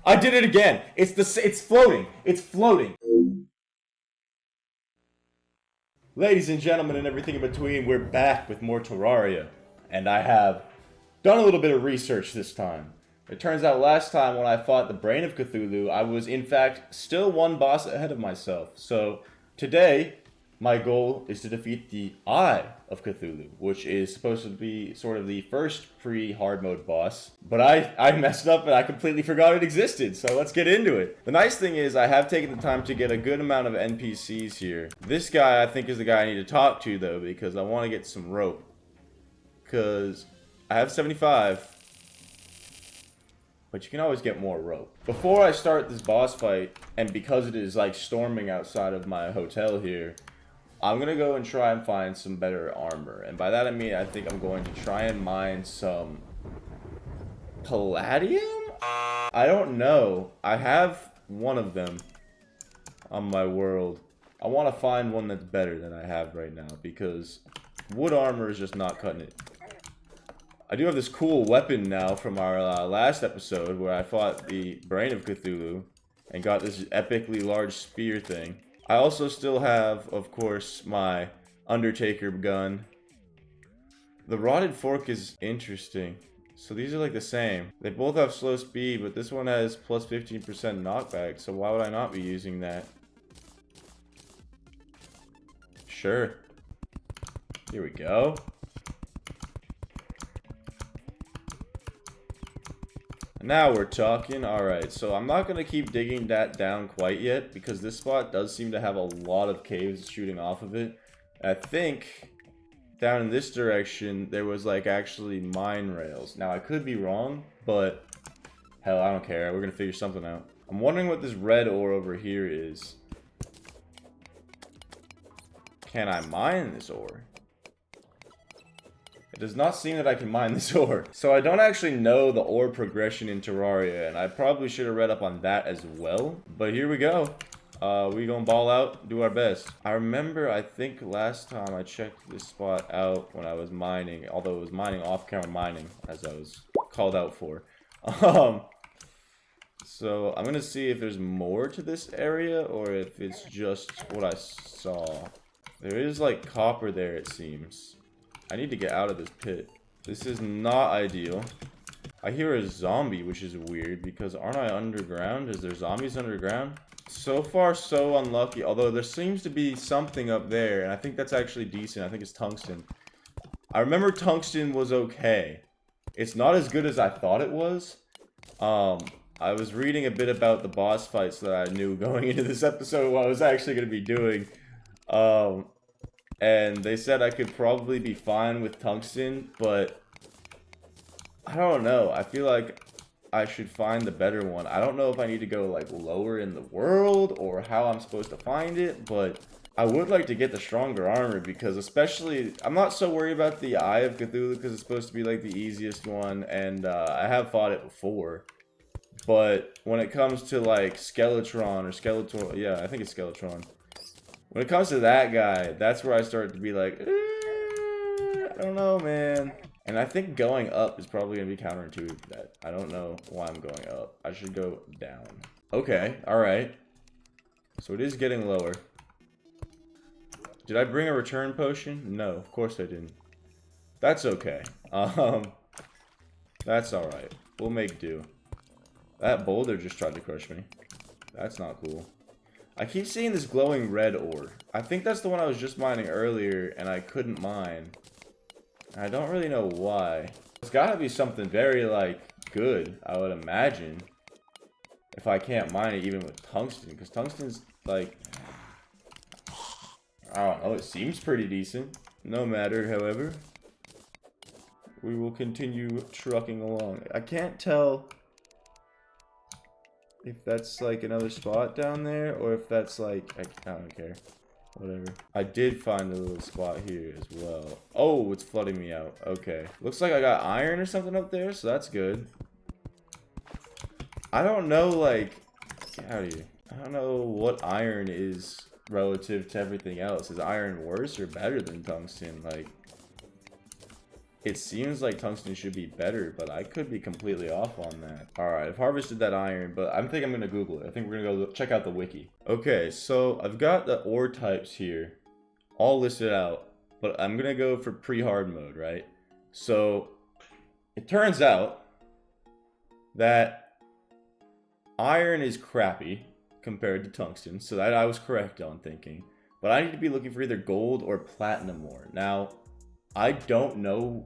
I did it again. It's floating. It's floating. Ladies and gentlemen and everything in between, we're back with more Terraria. And I have done a little bit of research this time. It turns out last time when I fought the Brain of Cthulhu, I was in fact still one boss ahead of myself. So today, my goal is to defeat the Eye of Cthulhu, which is supposed to be sort of the first pre-hard mode boss. But I messed up and I completely forgot it existed, so let's get into it. The nice thing is I have taken the time to get a good amount of NPCs here. This guy I think is the guy I need to talk to though, because I want to get some rope. Because I have 75. But you can always get more rope. Before I start this boss fight, and because it is like storming outside of my hotel here, I'm gonna go and try and find some better armor. And by that I mean I think I'm going to try and mine some palladium? I don't know. I have one of them on my world. I want to find one that's better than I have right now because wood armor is just not cutting it. I do have this cool weapon now from our last episode where I fought the Brain of Cthulhu and got this epically large spear thing. I also still have, of course, my Undertaker gun. The Rotted Fork is interesting. So these are like the same. They both have slow speed, but this one has plus 15% knockback, so why would I not be using that? Sure. Here we go. Now we're talking. Alright, so I'm not going to keep digging that down quite yet because this spot does seem to have a lot of caves shooting off of it. I think down in this direction there was like actually mine rails. Now I could be wrong, but hell, I don't care. We're going to figure something out. I'm wondering what this red ore over here is. Can I mine this ore? It does not seem that I can mine this ore. So I don't actually know the ore progression in Terraria, and I probably should have read up on that as well. But here we go. We gonna ball out, do our best. I remember, I think last time I checked this spot out when I was mining, although it was mining off-camera mining, as I was called out for. So I'm gonna see if there's more to this area, or if it's just what I saw. There is like copper there, it seems. I need to get out of this pit. This is not ideal. I hear a zombie, which is weird, because aren't I underground? Is there zombies underground? So far, so unlucky. Although there seems to be something up there, and I think that's actually decent. I think it's tungsten. I remember tungsten was okay. It's not as good as I thought it was. I was reading a bit about the boss fights that I knew going into this episode, what I was actually going to be doing. And they said I could probably be fine with tungsten, but I don't know. I feel like I should find the better one. I don't know if I need to go like lower in the world or how I'm supposed to find it, but I would like to get the stronger armor because especially, I'm not so worried about the Eye of Cthulhu because it's supposed to be like the easiest one, and I have fought it before. But when it comes to like Skeletron or Skeletor, yeah, I think it's Skeletron. When it comes to that guy, that's where I start to be like, I don't know, man. And I think going up is probably going to be counterintuitive to that. I don't know why I'm going up. I should go down. Okay, alright. So it is getting lower. Did I bring a return potion? No, of course I didn't. That's okay. That's alright. We'll make do. That boulder just tried to crush me. That's not cool. I keep seeing this glowing red ore. I think that's the one I was just mining earlier and I couldn't mine. I don't really know why. It's gotta be something very, like, good, I would imagine. If I can't mine it even with tungsten. Because tungsten's, like, I don't know, it seems pretty decent. No matter, however. We will continue trucking along. I can't tell if that's like another spot down there, or if that's like, I don't care. Whatever. I did find a little spot here as well. Oh, it's flooding me out. Okay. Looks like I got iron or something up there, so that's good. I don't know, like, get out of here. I don't know what iron is relative to everything else. Is iron worse or better than tungsten? Like, It seems like tungsten should be better, but I could be completely off on that. Alright, I've harvested that iron, but I think I'm going to Google it. I think we're going to go check out the wiki. Okay, so I've got the ore types here all listed out, but I'm going to go for pre-hard mode, right? So it turns out that iron is crappy compared to tungsten, so that I was correct on thinking. But I need to be looking for either gold or platinum ore. Now, I don't know.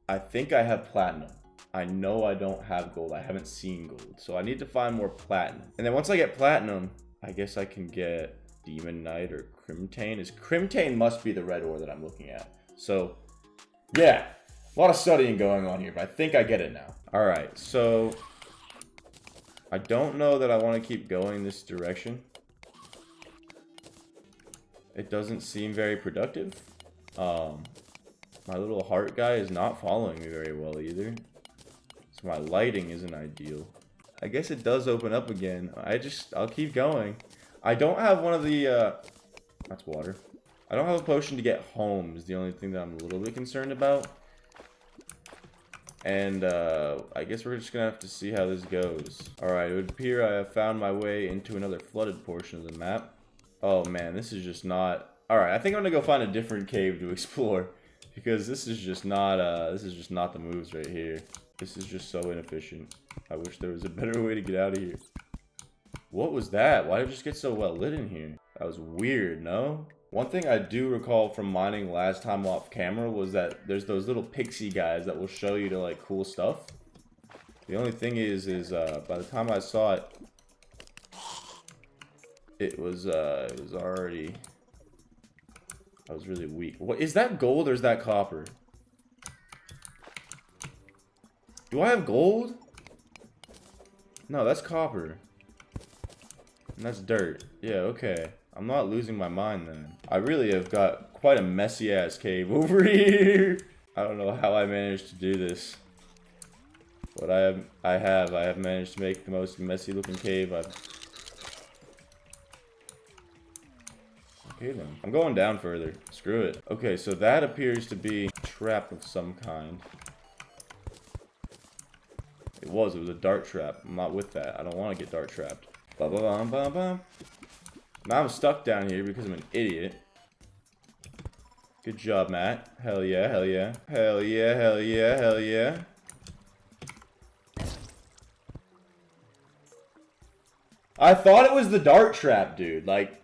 I think I have platinum. I know I don't have gold. I haven't seen gold. So I need to find more platinum. And then once I get platinum, I guess I can get demonite or crimtane. Crimtane must be the red ore that I'm looking at. So, yeah. A lot of studying going on here, but I think I get it now. Alright, so I don't know that I want to keep going this direction. It doesn't seem very productive. My little heart guy is not following me very well either. So my lighting isn't ideal. I guess it does open up again. I'll keep going. I don't have one of the, that's water. I don't have a potion to get home is the only thing that I'm a little bit concerned about. And, I guess we're just gonna have to see how this goes. Alright, it would appear I have found my way into another flooded portion of the map. Oh man, this is just not... Alright, I think I'm gonna go find a different cave to explore. Because this is just not the moves right here. This is just so inefficient. I wish there was a better way to get out of here. What was that? Why did it just get so well lit in here? That was weird, no? One thing I do recall from mining last time off camera was that there's those little pixie guys that will show you to like cool stuff. The only thing is by the time I saw it, it was already... I was really weak. What is that, gold or is that copper? Do I have gold? No, that's copper. And that's dirt. Yeah, okay. I'm not losing my mind then. I really have got quite a messy ass cave over here. I don't know how I managed to do this. But I have managed to make the most messy looking cave I've... Okay then. I'm going down further. Screw it. Okay, so that appears to be a trap of some kind. It was a dart trap. I'm not with that. I don't want to get dart trapped. Ba ba bum bum bum. Now I'm stuck down here because I'm an idiot. Good job, Matt. Hell yeah, hell yeah. Hell yeah, hell yeah, hell yeah. I thought it was the dart trap, dude. Like,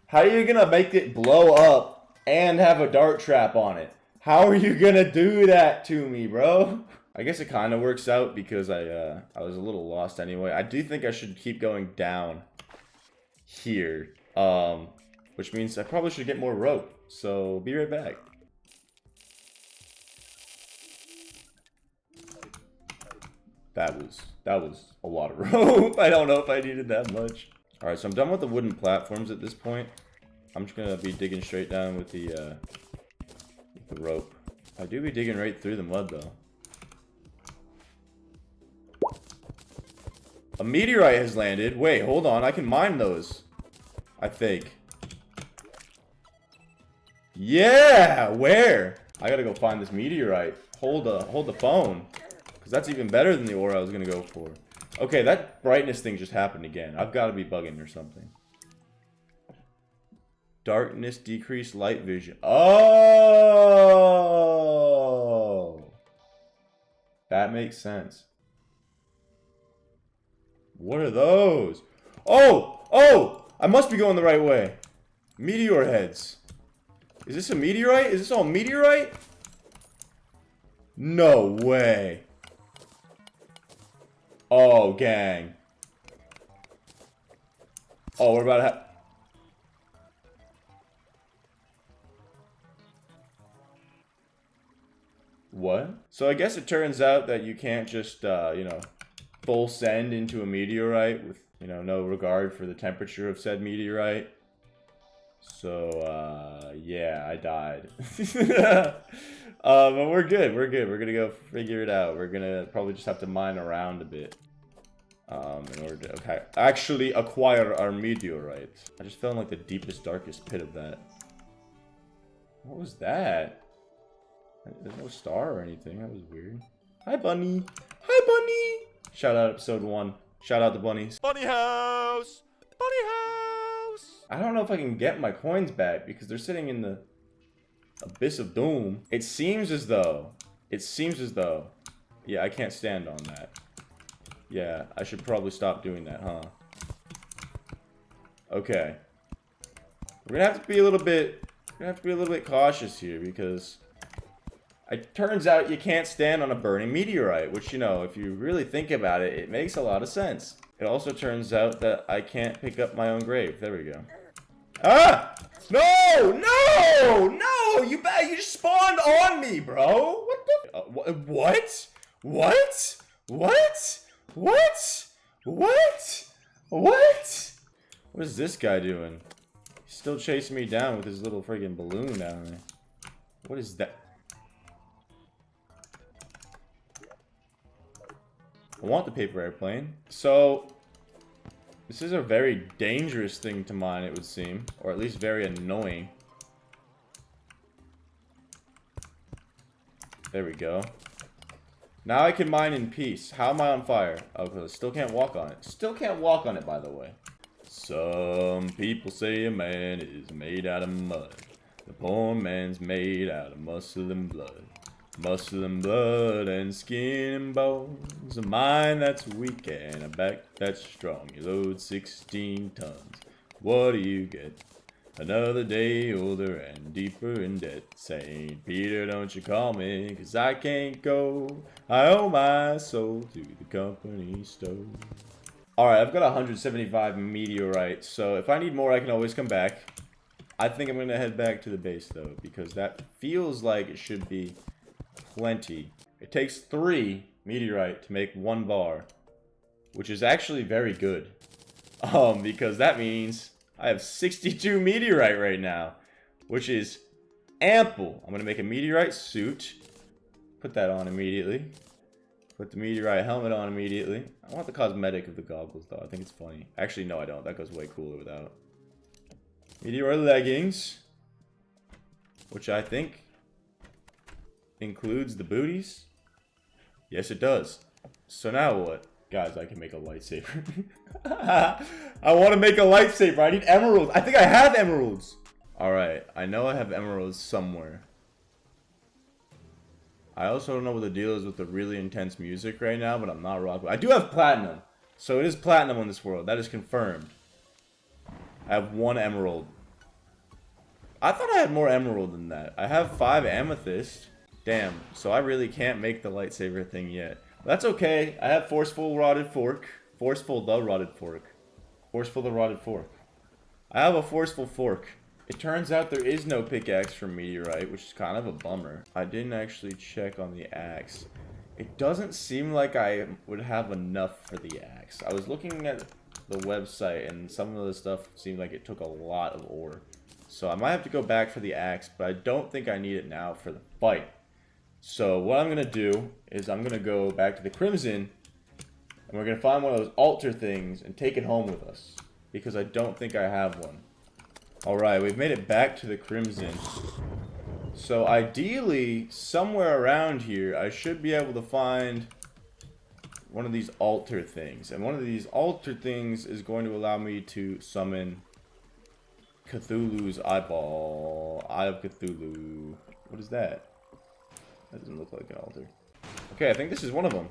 how are you gonna make it blow up and have a dart trap on it? How are you gonna do that to me, bro? I guess it kind of works out because I was a little lost anyway. I do think I should keep going down here, which means I probably should get more rope. So be right back. That was a lot of rope. I don't know if I needed that much. All right, so I'm done with the wooden platforms at this point. I'm just gonna be digging straight down with the rope. I do be digging right through the mud though. A meteorite has landed. Wait, hold on. I can mine those, I think. Yeah, where? I gotta go find this meteorite. Hold the phone, because that's even better than the ore I was gonna go for. Okay, that brightness thing just happened again. I've got to be bugging or something. Darkness, decreased light vision. Oh, that makes sense. What are those? Oh! I must be going the right way. Meteor heads. Is this a meteorite? Is this all meteorite? No way. Oh, gang. Oh, we're about to have... What? So I guess it turns out that you can't just, you know, full send into a meteorite with, you know, no regard for the temperature of said meteorite. So, yeah, I died. But we're good. We're good. We're gonna go figure it out. We're gonna probably just have to mine around a bit. In order to actually acquire our meteorite. I just fell in like the deepest, darkest pit of that. What was that? There's no star or anything. That was weird. Hi, bunny. Hi, bunny. Shout out episode 1. Shout out the bunnies. Bunny house! Bunny house! I don't know if I can get my coins back because they're sitting in the abyss of doom. It seems as though. Yeah, I can't stand on that. Yeah, I should probably stop doing that, huh? Okay. We're gonna have to be a little bit cautious here because it turns out you can't stand on a burning meteorite, which, you know, if you really think about it, it makes a lot of sense. It also turns out that I can't pick up my own grave. There we go. Ah! No! No! No! You just spawned on me, bro! What the? What? What? What? What? What? What? What is this guy doing? He's still chasing me down with his little friggin' balloon down there. What is that? I want the paper airplane. So, this is a very dangerous thing to mine, it would seem. Or at least very annoying. There we go. Now I can mine in peace. How am I on fire? Oh, because I still can't walk on it. Still can't walk on it, by the way. Some people say a man is made out of mud. The poor man's made out of muscle and blood. Muscle and blood and skin and bones. A mind that's weak and a back that's strong. You load 16 tons. What do you get? Another day older and deeper in debt. Saint Peter, don't you call me, 'cause I can't go. I owe my soul to the company store. Alright, I've got 175 meteorites, so if I need more, I can always come back. I think I'm going to head back to the base, though, because that feels like it should be plenty. It takes 3 meteorite to make 1 bar, which is actually very good. Because that means I have 62 meteorite right now, which is ample. I'm going to make a meteorite suit. Put that on immediately. Put the meteorite helmet on immediately. I want the cosmetic of the goggles, though. I think it's funny. Actually, no, I don't. That goes way cooler without. Meteor leggings, which I think includes the booties. Yes, it does. So now what? Guys, I can make a lightsaber. I want to make a lightsaber. I need emeralds. I think I have emeralds. Alright, I know I have emeralds somewhere. I also don't know what the deal is with the really intense music right now, but I'm not rocking. I do have platinum. So it is platinum in this world. That is confirmed. I have 1 emerald. I thought I had more emerald than that. I have 5 amethyst. Damn, so I really can't make the lightsaber thing yet. That's okay. I have forceful rotted fork. Forceful the rotted fork. Forceful the rotted fork. I have a forceful fork. It turns out there is no pickaxe for meteorite, which is kind of a bummer. I didn't actually check on the axe. It doesn't seem like I would have enough for the axe. I was looking at the website and some of the stuff seemed like it took a lot of ore. So I might have to go back for the axe, but I don't think I need it now for the fight. So what I'm going to do is I'm going to go back to the Crimson and we're going to find one of those altar things and take it home with us. Because I don't think I have one. Alright, we've made it back to the Crimson. So ideally, somewhere around here, I should be able to find one of these altar things. And one of these altar things is going to allow me to summon Cthulhu's eyeball. Eye of Cthulhu. What is that? That doesn't look like an altar. Okay, I think this is one of them.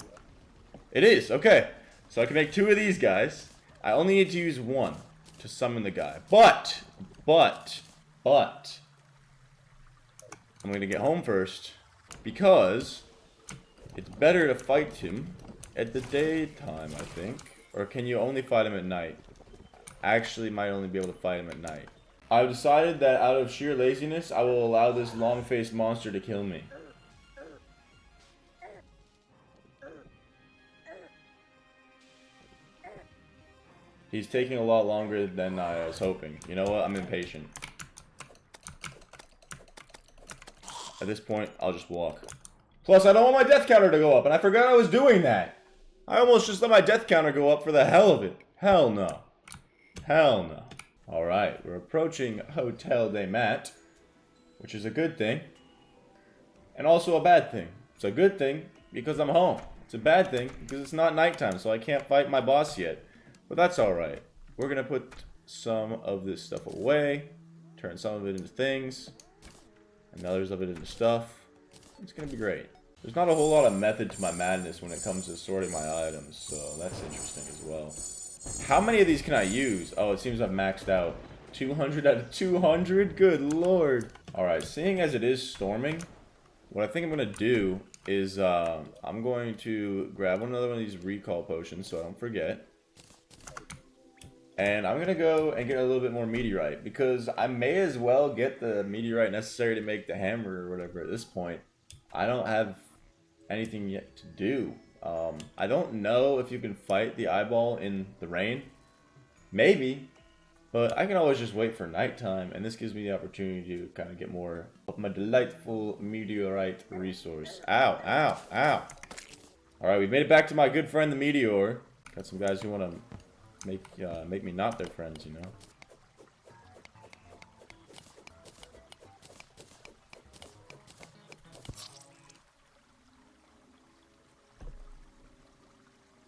It is, okay. So I can make 2 of these guys. I only need to use 1 to summon the guy. But, I'm going to get home first. Because it's better to fight him at the daytime, I think. Or can you only fight him at night? Actually, might only be able to fight him at night. I've decided that out of sheer laziness, I will allow this long-faced monster to kill me. He's taking a lot longer than I was hoping. You know what? I'm impatient. At this point, I'll just walk. Plus, I don't want my death counter to go up, and I forgot I was doing that. I almost just let my death counter go up for the hell of it. Hell no. Hell no. Alright, we're approaching Hotel des Mat, which is a good thing. and also a bad thing. It's a good thing because I'm home. It's a bad thing because it's not nighttime, so I can't fight my boss yet. But that's alright. We're gonna put some of this stuff away, turn some of it into things, and others of it into stuff. It's gonna be great. There's not a whole lot of method to my madness when it comes to sorting my items, so that's interesting as well. How many of these can I use? Oh, it seems I've maxed out. 200 out of 200? Good lord. Alright, seeing as it is storming, what I think I'm going to do is I'm going to grab another one of these recall potions so I don't forget. And I'm going to go and get a little bit more meteorite, because I may as well get the meteorite necessary to make the hammer or whatever at this point. I don't have anything yet to do. I don't know if you can fight the eyeball in the rain. Maybe. But I can always just wait for nighttime, and this gives me the opportunity to kind of get more of my delightful meteorite resource. Ow, ow, ow. Alright, we made it back to my good friend the meteor. Got some guys who want to make me not their friends, you know.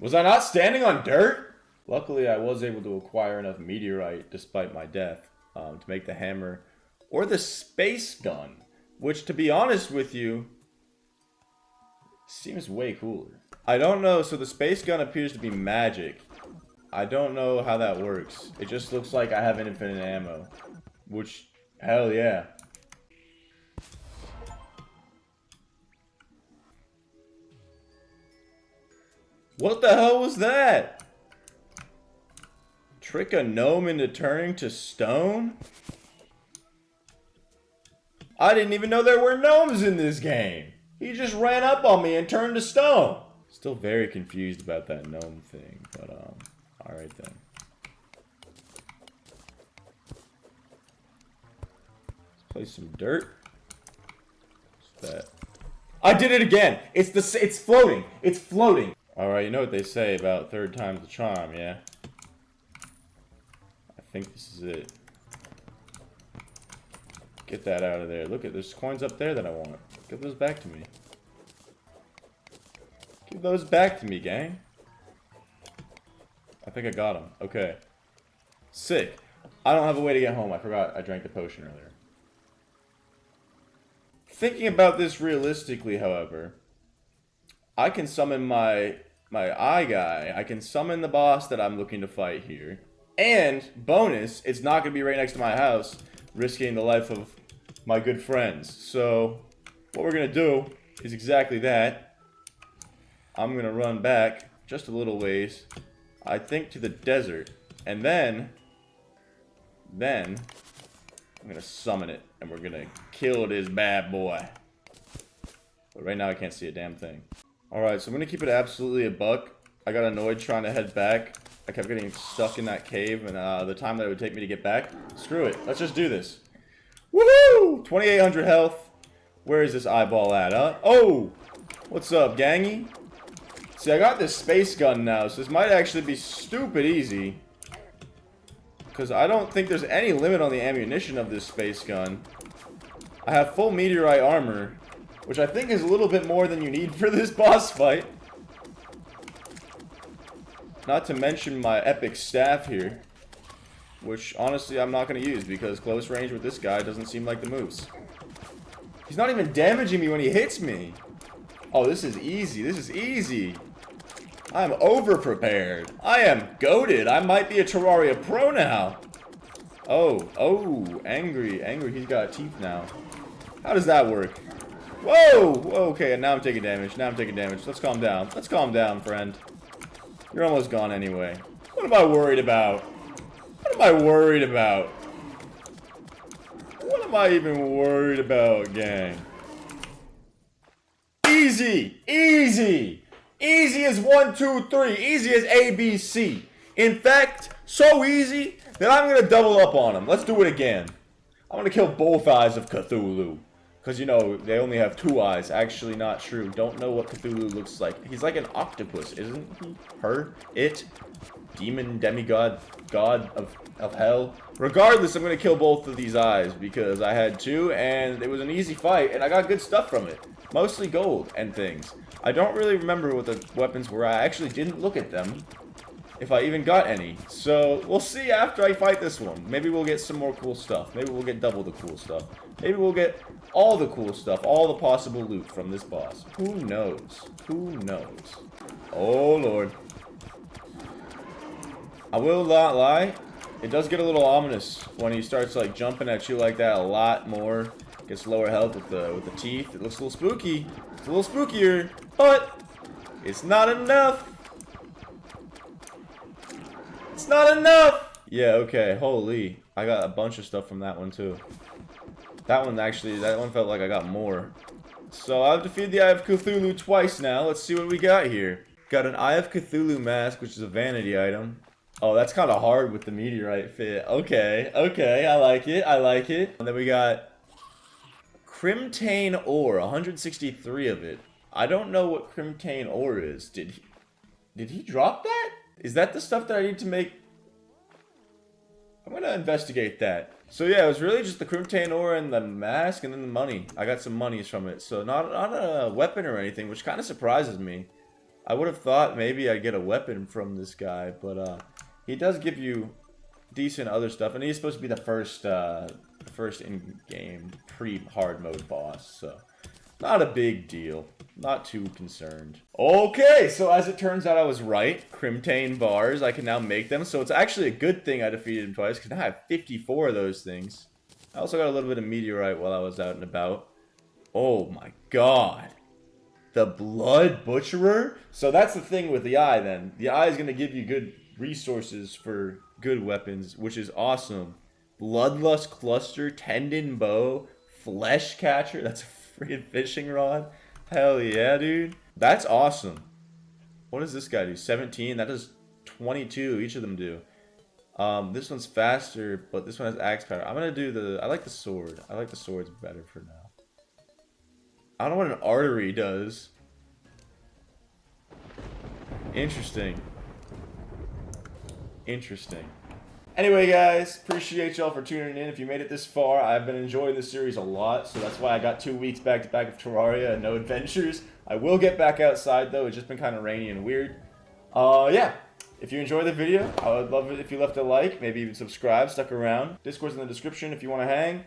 Was I not standing on dirt? Luckily, I was able to acquire enough meteorite, despite my death, to make the hammer or the space gun, which, to be honest with you, seems way cooler. I don't know, so the space gun appears to be magic. I don't know how that works. It just looks like I have infinite ammo, which, hell yeah. What the hell was that? Trick a gnome into turning to stone? I didn't even know there were gnomes in this game. He just ran up on me and turned to stone. Still very confused about that gnome thing, but alright then. Let's place some dirt. What's that? I did it again. It's floating. It's floating. Alright, you know what they say about third time's the charm, yeah? I think this is it. Get that out of there. Look at, there's coins up there that I want. Give those back to me. Give those back to me, gang. I think I got them. Okay. Sick. I don't have a way to get home. I forgot I drank the potion earlier. Thinking about this realistically, however, I can summon my eye guy. I can summon the boss that I'm looking to fight here. And, bonus, it's not going to be right next to my house, risking the life of my good friends. So, what we're going to do is exactly that. I'm going to run back just a little ways, I think to the desert. And then, I'm going to summon it, and we're going to kill this bad boy. But right now I can't see a damn thing. Alright, so I'm going to keep it absolutely a buck. I got annoyed trying to head back. I kept getting stuck in that cave, and the time that it would take me to get back. Screw it. Let's just do this. Woohoo! 2,800 health. Where is this eyeball at, huh? Oh! What's up, gangy? See, I got this space gun now, so this might actually be stupid easy. Because I don't think there's any limit on the ammunition of this space gun. I have full meteorite armor, which I think is a little bit more than you need for this boss fight. Not to mention my epic staff here, which honestly I'm not going to use because close range with this guy doesn't seem like the moves. He's not even damaging me when he hits me. Oh, this is easy. This is easy. I'm over-prepared. I am goated. I might be a Terraria pro now. Oh, angry. He's got teeth now. How does that work? Whoa! Okay, and now I'm taking damage. Let's calm down. Let's calm down, friend. You're almost gone anyway. What am I worried about? What am I worried about? What am I even worried about, gang? Easy! Easy! Easy as 1, 2, 3. Easy as ABC. In fact, so easy that I'm going to double up on him. Let's do it again. I'm going to kill both eyes of Cthulhu. Because, you know, they only have 2 eyes. Actually, not true. Don't know what Cthulhu looks like. He's like an octopus, isn't he? Her? It? Demon? Demigod? god of hell. Regardless, I'm going to kill both of these eyes because I had two and it was an easy fight and I got good stuff from it. Mostly gold and things. I don't really remember what the weapons were. I actually didn't look at them. If I even got any. So, we'll see after I fight this one. Maybe we'll get some more cool stuff. Maybe we'll get double the cool stuff. Maybe we'll get all the cool stuff. All the possible loot from this boss. Who knows? Who knows? Oh, Lord. I will not lie. It does get a little ominous when he starts, like, jumping at you like that a lot more. Gets lower health with the teeth. It looks a little spooky. It's a little spookier. But, it's not enough. It's not enough! Yeah, okay, holy. I got a bunch of stuff from that one, too. That one felt like I got more. So, I've defeated the Eye of Cthulhu twice now. Let's see what we got here. Got an Eye of Cthulhu mask, which is a vanity item. Oh, that's kind of hard with the meteorite fit. Okay, okay, I like it, I like it. And then we got Crimtane ore, 163 of it. I don't know what Crimtane ore is. Did he drop that? Is that the stuff that I need to make? I'm gonna investigate that. So yeah, it was really just the Crimtane ore and the mask and then the money. I got some monies from it. So not a weapon or anything, which kind of surprises me. I would have thought maybe I'd get a weapon from this guy, but he does give you decent other stuff. And he's supposed to be the first in-game pre-hard mode boss, so not a big deal. Not too concerned. Okay, so as it turns out I was right. Crimtane bars, I can now make them. So it's actually a good thing I defeated him twice, because now I have 54 of those things. I also got a little bit of meteorite while I was out and about. Oh my god. The Blood Butcherer? So that's the thing with the eye then. The eye is going to give you good resources for good weapons, which is awesome. Bloodlust Cluster, Tendon Bow, Flesh Catcher. That's a freaking fishing rod. Hell yeah, dude. That's awesome. What does this guy do? 17? That does 22. Each of them do. This one's faster, but this one has axe power. I'm gonna do I like the sword. I like the swords better for now. I don't know what an artery does. Interesting. Interesting. Anyway, guys, appreciate y'all for tuning in. If you made it this far, I've been enjoying this series a lot, so that's why I got 2 weeks back-to-back of Terraria and no adventures. I will get back outside, though. It's just been kind of rainy and weird. Yeah. If you enjoyed the video, I would love it if you left a like, maybe even subscribe, stuck around. Discord's in the description if you want to hang.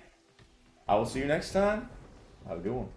I will see you next time. Have a good one.